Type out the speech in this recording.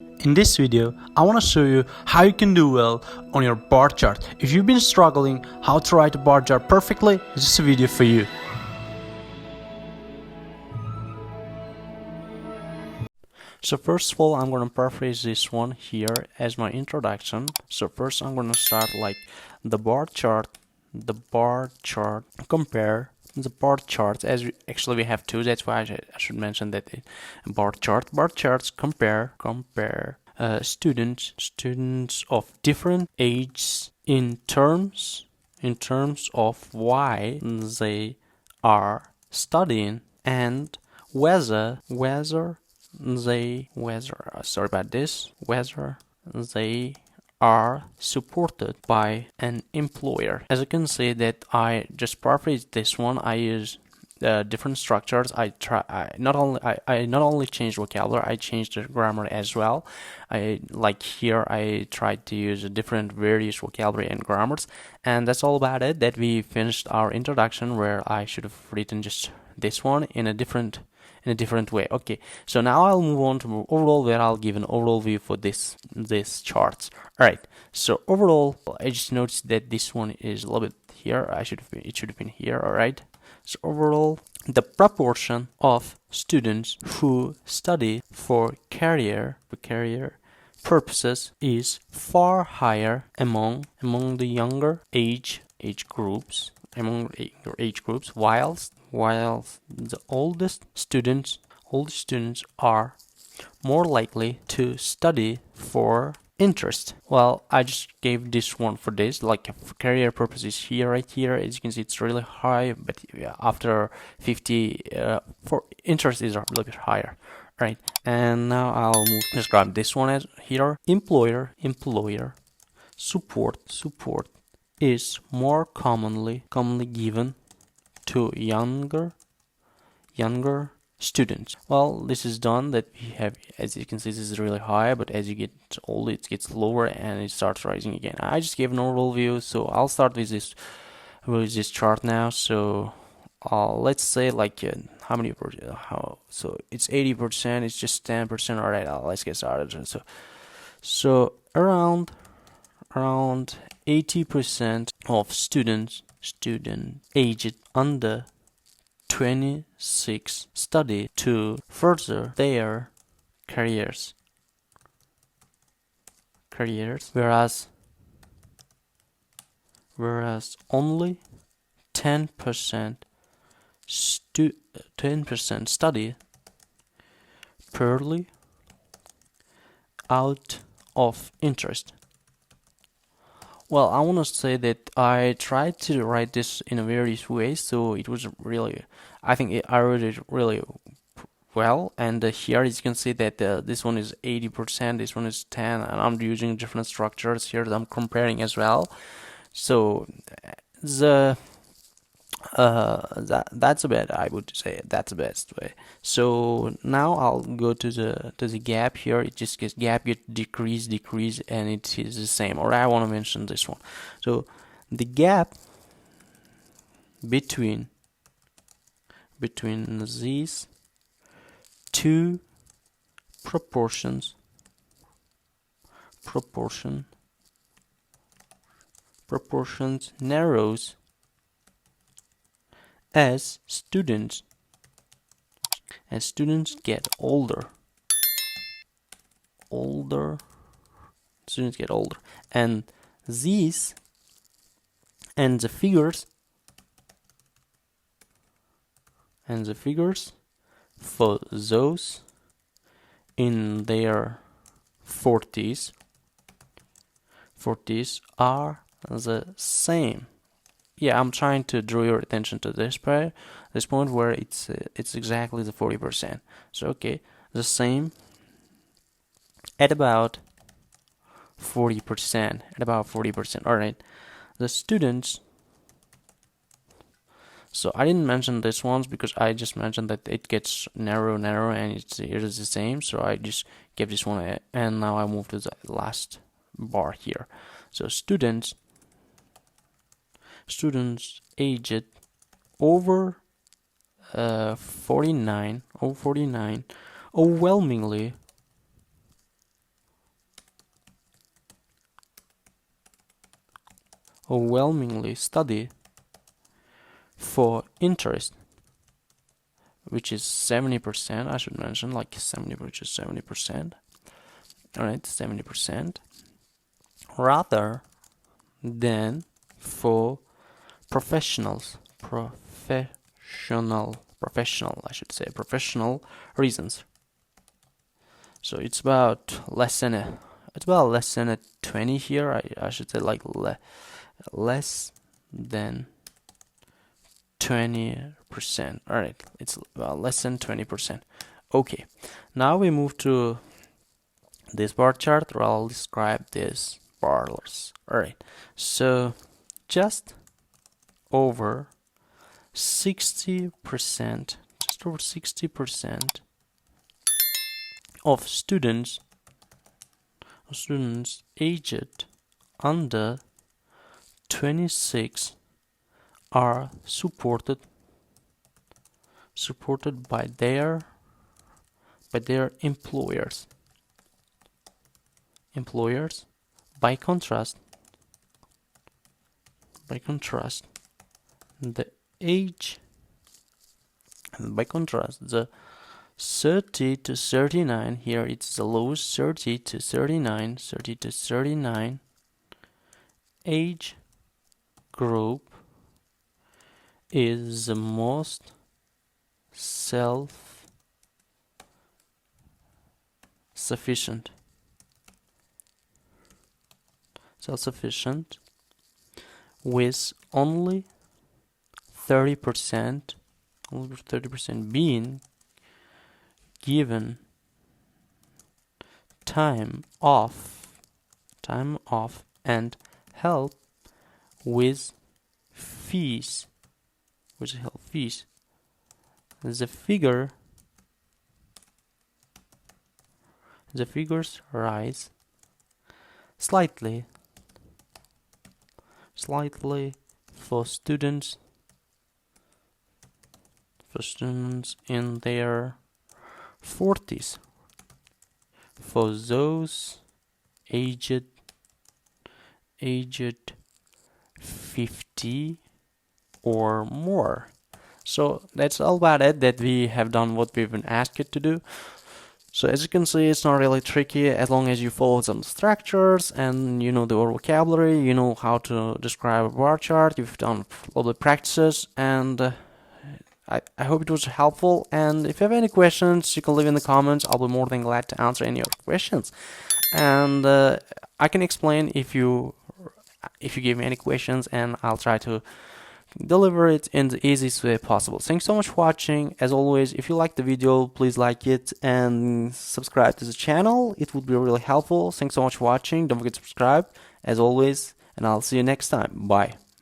In this video, I want to show you how you can do well on your bar chart. If you've been struggling how to write a bar chart perfectly, this is a video for you. So first of all, I'm going to paraphrase this one here as my introduction. So first I'm going to start like the bar chart, compare the bar charts, as we have two, that's why I should mention that bar charts compare students of different ages in terms of why they are studying and whether they are supported by an employer. As you can see that I just paraphrased this one. I use different structures. I not only changed vocabulary, I changed the grammar as well. I tried to use different various vocabulary and grammars, and that's all about it. That we finished our introduction, where I should have written just this one in a different way. Okay, so now I'll move on to overall, where I'll give an overall view for this charts. All right, so overall, I just noticed that this one is a little bit here. It should have been here. All right, so overall, the proportion of students who study for career purposes is far higher among the younger age groups, while the oldest students are more likely to study for interest. Well, I just gave this one for this, like for career purposes here, right here. As you can see, it's really high, but after 50, for interest is a little bit higher. Right, and now I'll describe this one as here. Employer support is more commonly given to younger students. Well, this is done that we have, as you can see, this is really high, but as you get older, it gets lower and it starts rising again. I just gave an overall view, so I'll start with this chart now. So let's say like how many percent? So it's 80%. It's just 10%. All right, let's get started. So around 80% of students aged under 26 study to further their careers, whereas only 10% study purely out of interest. Well, I want to say that I tried to write this in a various ways, so it was really, I think I wrote it really well. And here you can see that this one is 80%, this one is 10, and I'm using different structures here that I'm comparing as well. So that's a bit, I would say that's the best way. So now I'll go to the gap here. It just gets gap, get decrease, and it is the same. Or I want to mention this one. So the gap between these two proportions narrows as students get older, and the figures for those in their 40s are the same. Yeah, I'm trying to draw your attention to this point where it's exactly the 40%. So okay, the same at about 40%. All right, the students. So I didn't mention this ones because I just mentioned that it gets narrow, and it is the same. So I just gave this one a, and now I move to the last bar here. So students aged over 49 overwhelmingly overwhelmingly study for interest, which is 70%. I should mention, like 70, which is 70%. All right, 70%, rather than for professional, I should say, professional reasons. So it's about less than a 20 here. I should say like less than 20%. All right, it's about less than 20%. Okay, now we move to this bar chart where I'll describe these bars. All right, so just over 60%, of students aged under 26 are supported by their employers. By contrast, the 30 to 39, here it's the lowest, 30 to 39 age group is the most self-sufficient, with only 30% being given time off and help with fees. The figures rise slightly for students in their 40s. For those aged 50 or more. So that's all about it, that we have done what we've been asked to do. So as you can see, it's not really tricky as long as you follow some structures and you know the vocabulary, you know how to describe a bar chart, you've done all the practices, and I hope it was helpful. And if you have any questions, you can leave in the comments. I'll be more than glad to answer any of your questions. And I can explain if you give me any questions, and I'll try to deliver it in the easiest way possible. Thanks so much for watching. As always, if you like the video, please like it and subscribe to the channel. It would be really helpful. Thanks so much for watching. Don't forget to subscribe as always, and I'll see you next time. Bye.